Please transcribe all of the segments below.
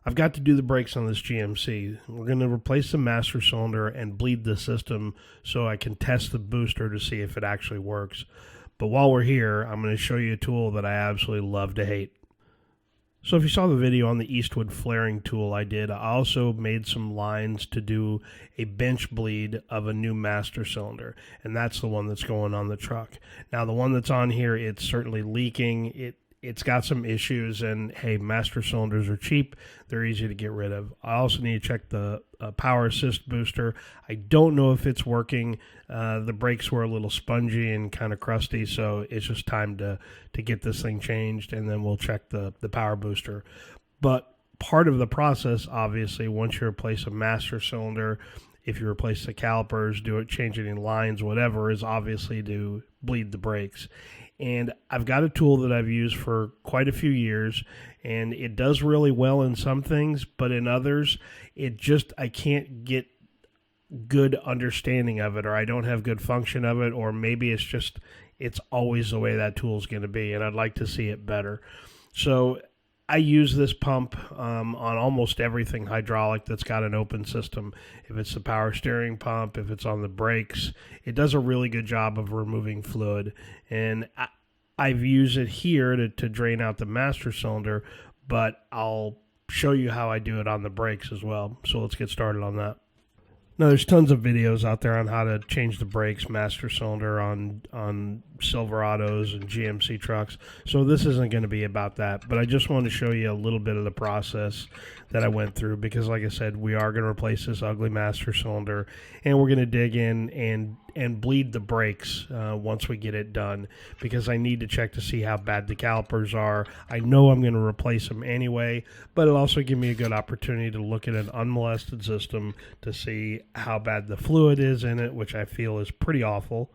I've got to do the brakes on this GMC. We're going to replace the master cylinder and bleed the system so I can test the booster to see if it actually works. But while we're here, I'm going to show you a tool that I absolutely love to hate. So if you saw the video on the Eastwood flaring tool I did, I also made some lines to do a bench bleed of a new master cylinder, and that's the one that's going on the truck. Now the one that's on here, it's certainly leaking. It's got some issues, and hey, master cylinders are cheap. They're easy to get rid of. I also need to check the power assist booster. I don't know if it's working. The brakes were a little spongy and kind of crusty, so it's just time to get this thing changed, and then we'll check the power booster. But part of the process, obviously, once you replace a master cylinder, if you replace the calipers, change any lines, whatever, is obviously to bleed the brakes. And I've got a tool that I've used for quite a few years, and it does really well in some things, but in others, I can't get good understanding of it, or I don't have good function of it, or maybe it's always the way that tool is going to be, and I'd like to see it better. So I use this pump on almost everything hydraulic that's got an open system. If it's the power steering pump, if it's on the brakes, it does a really good job of removing fluid. And I've used it here to drain out the master cylinder, but I'll show you how I do it on the brakes as well. So let's get started on that. Now, there's tons of videos out there on how to change the brakes, master cylinder on Silverados and GMC trucks. So this isn't going to be about that, but I just wanted to show you a little bit of the process that I went through because, like I said, we are going to replace this ugly master cylinder, and we're going to dig in and bleed the brakes once we get it done because I need to check to see how bad the calipers are. I know I'm going to replace them anyway, but it'll also give me a good opportunity to look at an unmolested system to see how bad the fluid is in it, which I feel is pretty awful,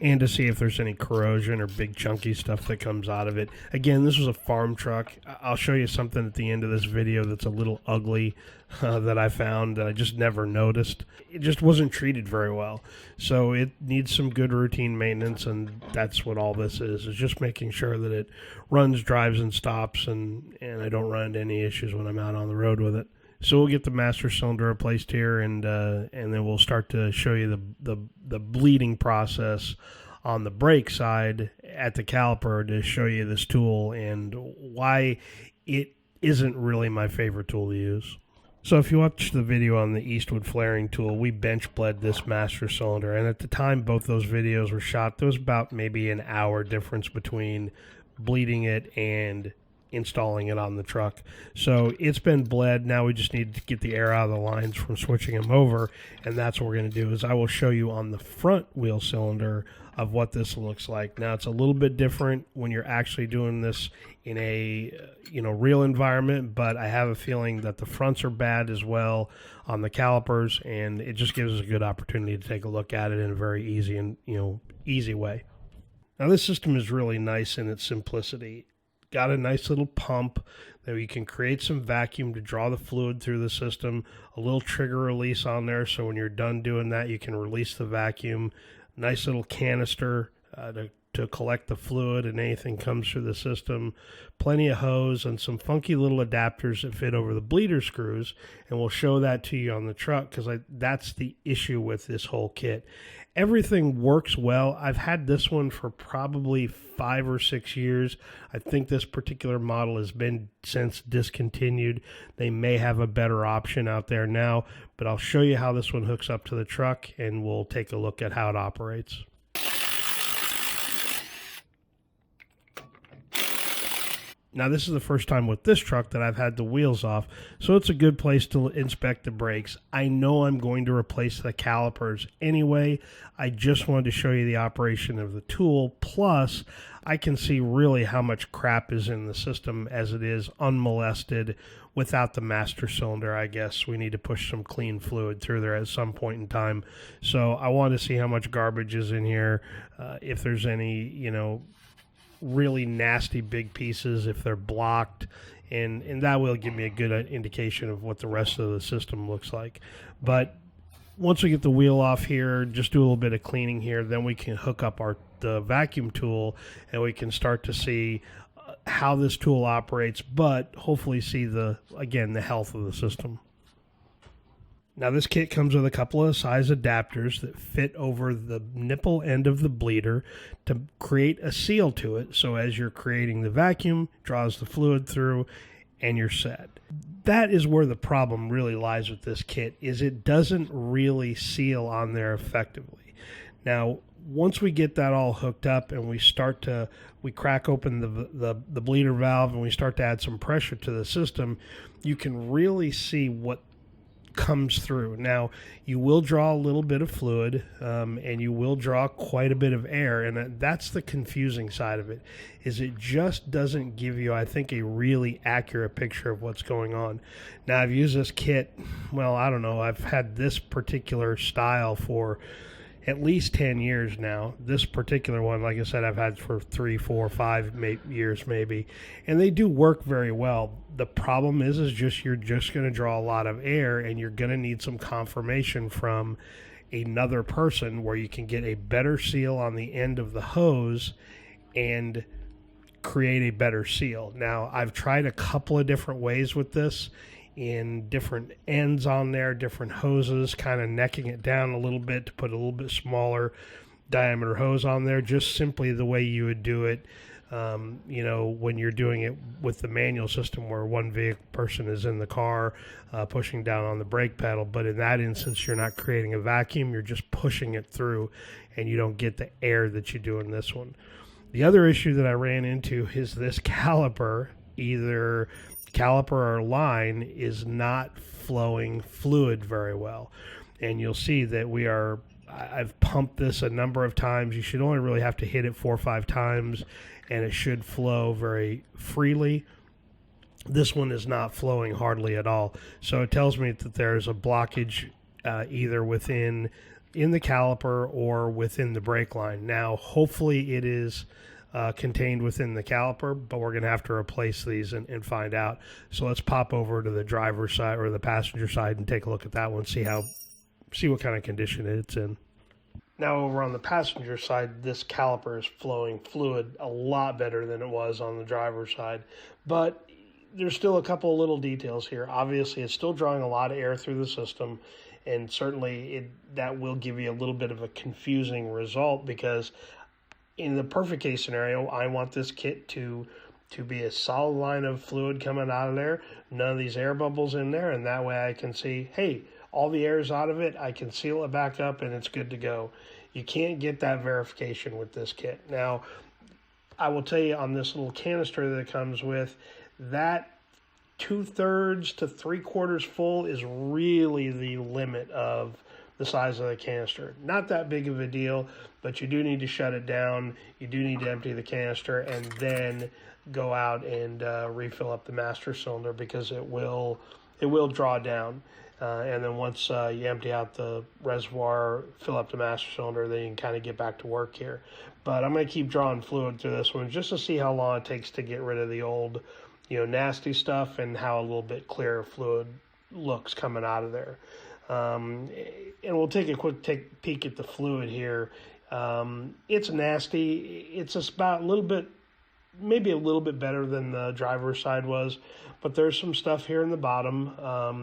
and to see if there's any corrosion or big chunky stuff that comes out of it. Again, this was a farm truck. I'll show you something at the end of this video that's a little ugly that I found that I just never noticed. It just wasn't treated very well. So it needs some good routine maintenance, and that's what all this is just making sure that it runs, drives, and stops, and I don't run into any issues when I'm out on the road with it. So we'll get the master cylinder replaced here, and then we'll start to show you the bleeding process on the brake side at the caliper to show you this tool and why it isn't really my favorite tool to use. So if you watch the video on the Eastwood flaring tool, we bench bled this master cylinder, and at the time both those videos were shot, there was about maybe an hour difference between bleeding it and installing it on the truck. So it's been bled. Now we just need to get the air out of the lines from switching them over, and that's what we're going to do. Is I will show you on the front wheel cylinder of what this looks like. Now it's a little bit different when you're actually doing this in a real environment, but I have a feeling that the fronts are bad as well on the calipers, and it just gives us a good opportunity to take a look at it in a very easy way. Now this system is really nice in its simplicity. Got a nice little pump that you can create some vacuum to draw the fluid through the system, a little trigger release on there, so when you're done doing that you can release the vacuum. Nice little canister to collect the fluid and anything comes through the system. Plenty of hose and some funky little adapters that fit over the bleeder screws, and we'll show that to you on the truck because that's the issue with this whole kit. Everything works well. I've had this one for probably 5 or 6 years. I think this particular model has been since discontinued. They may have a better option out there now, but I'll show you how this one hooks up to the truck, and we'll take a look at how it operates. Now, this is the first time with this truck that I've had the wheels off, so it's a good place to inspect the brakes. I know I'm going to replace the calipers anyway. I just wanted to show you the operation of the tool. Plus, I can see really how much crap is in the system as it is unmolested without the master cylinder. I guess we need to push some clean fluid through there at some point in time. So I want to see how much garbage is in here, if there's any, really nasty big pieces, if they're blocked, and that will give me a good indication of what the rest of the system looks like. But once we get the wheel off here, just do a little bit of cleaning here, then we can hook up the vacuum tool, and we can start to see how this tool operates, but hopefully see the health of the system. Now this kit comes with a couple of size adapters that fit over the nipple end of the bleeder to create a seal to it, so as you're creating the vacuum, draws the fluid through and you're set. That is where the problem really lies with this kit, is it doesn't really seal on there effectively. Now once we get that all hooked up and we crack open the bleeder valve and we start to add some pressure to the system, you can really see what comes through. Now you will draw a little bit of fluid and you will draw quite a bit of air, and that's the confusing side of it, is it just doesn't give you, I think, a really accurate picture of what's going on. Now I've used this kit, well, I don't know, I've had this particular style for at least 10 years now. This particular one, like I said, I've had for 3, 4, 5 years maybe, and they do work very well. The problem is you're just going to draw a lot of air, and you're going to need some confirmation from another person where you can get a better seal on the end of the hose and create a better seal. Now I've tried a couple of different ways with this, in different ends on there, different hoses, kind of necking it down a little bit to put a little bit smaller diameter hose on there, just simply the way you would do it, when you're doing it with the manual system where one person is in the car pushing down on the brake pedal. But in that instance, you're not creating a vacuum, you're just pushing it through, and you don't get the air that you do in this one. The other issue that I ran into is this caliper, either caliper or line, is not flowing fluid very well, and you'll see that I've pumped this a number of times. You should only really have to hit it 4 or 5 times and it should flow very freely. This one is not flowing hardly at all, so it tells me that there's a blockage either in the caliper or within the brake line. Now hopefully it is contained within the caliper, but we're going to have to replace these and find out. So let's pop over to the driver's side or the passenger side and take a look at that one, see what kind of condition it's in. Now over on the passenger side, this caliper is flowing fluid a lot better than it was on the driver's side, but there's still a couple of little details here. Obviously it's still drawing a lot of air through the system, and certainly that will give you a little bit of a confusing result, because in the perfect case scenario, I want this kit to be a solid line of fluid coming out of there, none of these air bubbles in there, and that way I can see, hey, all the air is out of it, I can seal it back up, and it's good to go. You can't get that verification with this kit. Now, I will tell you, on this little canister that it comes with, that 2/3 to 3/4 full is really the limit of the size of the canister. Not that big of a deal, but you do need to shut it down. You do need to empty the canister and then go out and refill up the master cylinder, because it will draw down. And then once you empty out the reservoir, fill up the master cylinder, then you can kind of get back to work here. But I'm going to keep drawing fluid through this one just to see how long it takes to get rid of the old, nasty stuff, and how a little bit clearer fluid looks coming out of there. And we'll take a quick peek at the fluid here. It's nasty. It's about maybe a little bit better than the driver's side was, but there's some stuff here in the bottom.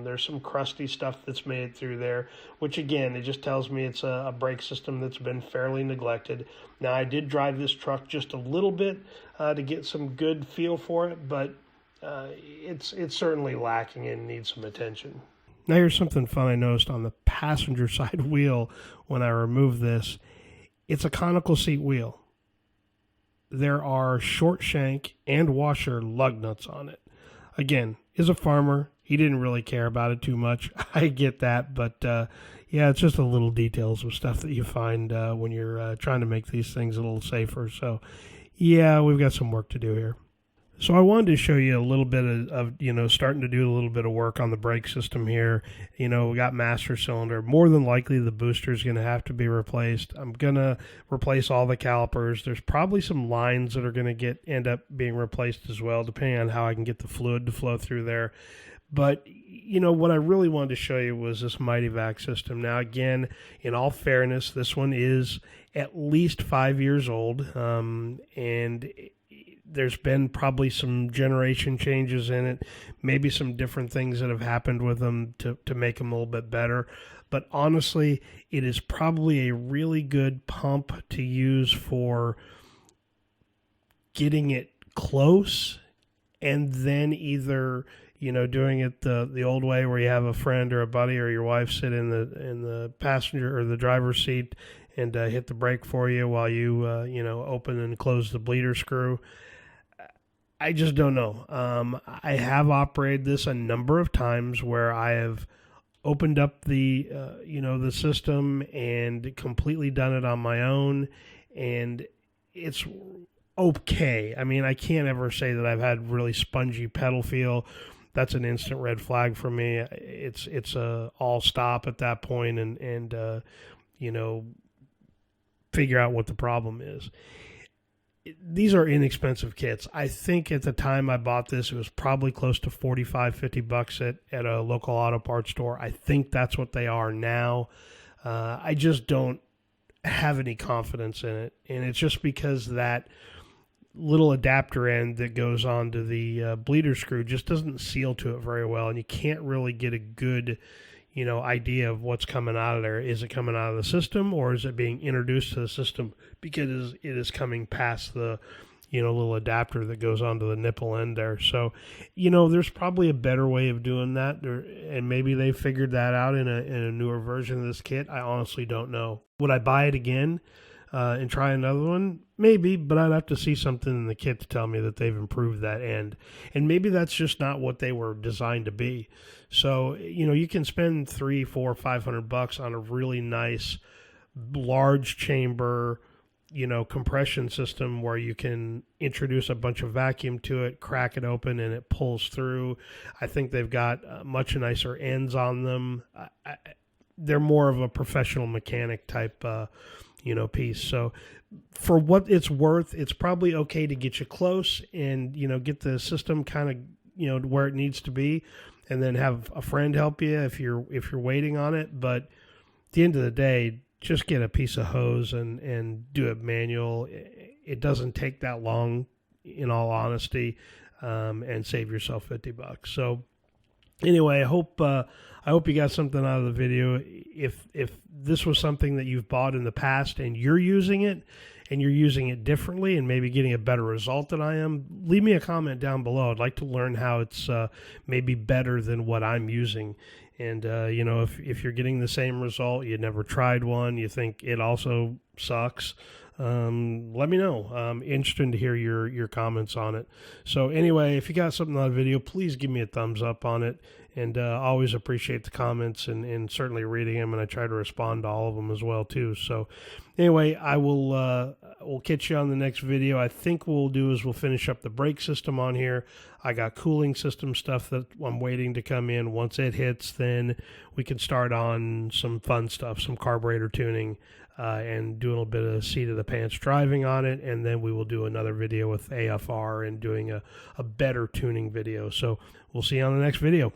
There's some crusty stuff that's made it through there, which again, it just tells me it's a brake system that's been fairly neglected. Now, I did drive this truck just a little bit to get some good feel for it, but it's certainly lacking and needs some attention. Now here's something fun I noticed on the passenger side wheel when I removed this. It's a conical seat wheel. There are short shank and washer lug nuts on it. Again, as a farmer, he didn't really care about it too much. I get that, but yeah, it's just the little details of stuff that you find when you're trying to make these things a little safer. So yeah, we've got some work to do here. So I wanted to show you a little bit of starting to do a little bit of work on the brake system here. We got master cylinder. More than likely, the booster is going to have to be replaced. I'm going to replace all the calipers. There's probably some lines that are going to end up being replaced as well, depending on how I can get the fluid to flow through there. But, what I really wanted to show you was this Mityvac system. Now, again, in all fairness, this one is at least 5 years old, and there's been probably some generation changes in it, maybe some different things that have happened with them to make them a little bit better. But honestly, it is probably a really good pump to use for getting it close, and then either doing it the old way where you have a friend or a buddy or your wife sit in the passenger or the driver's seat and hit the brake for you while you open and close the bleeder screw. I just don't know. I have operated this a number of times where I have opened up the the system and completely done it on my own, and it's okay. I mean, I can't ever say that I've had really spongy pedal feel. That's an instant red flag for me. It's a all stop at that point, and figure out what the problem is. These are inexpensive kits. I think at the time I bought this, it was probably close to $45-50 at a local auto parts store. I think that's what they are now. I just don't have any confidence in it, and it's just because that little adapter end that goes onto the bleeder screw just doesn't seal to it very well, and you can't really get a good idea of what's coming out of there. Is it coming out of the system, or is it being introduced to the system because it is coming past the little adapter that goes onto the nipple end there? So there's probably a better way of doing that, and maybe they figured that out in a newer version of this kit. I honestly don't know. Would I buy it again and try another one? Maybe, but I'd have to see something in the kit to tell me that they've improved that end. And maybe that's just not what they were designed to be. So, you can spend $300, $400, $500 on a really nice, large chamber, compression system where you can introduce a bunch of vacuum to it, crack it open, and it pulls through. I think they've got much nicer ends on them. They're more of a professional mechanic type piece. So for what it's worth, it's probably okay to get you close and, get the system kind of, where it needs to be, and then have a friend help you if you're waiting on it. But at the end of the day, just get a piece of hose and do it manual. It doesn't take that long, in all honesty, and save yourself $50. So anyway, I hope you got something out of the video. If this was something that you've bought in the past and you're using it, and you're using it differently and maybe getting a better result than I am, leave me a comment down below. I'd like to learn how it's maybe better than what I'm using. And, if you're getting the same result, you never tried one, you think it also sucks, let me know. I'm interested to hear your comments on it. So anyway, if you got something on the video, please give me a thumbs up on it. And always appreciate the comments and certainly reading them, and I try to respond to all of them as well too. So anyway, I will catch you on the next video. I think what we'll do is we'll finish up the brake system on here. I got cooling system stuff that I'm waiting to come in. Once it hits, then we can start on some fun stuff, some carburetor tuning, and do a little bit of seat of the pants driving on it, and then we will do another video with AFR and doing a better tuning video. So we'll see you on the next video.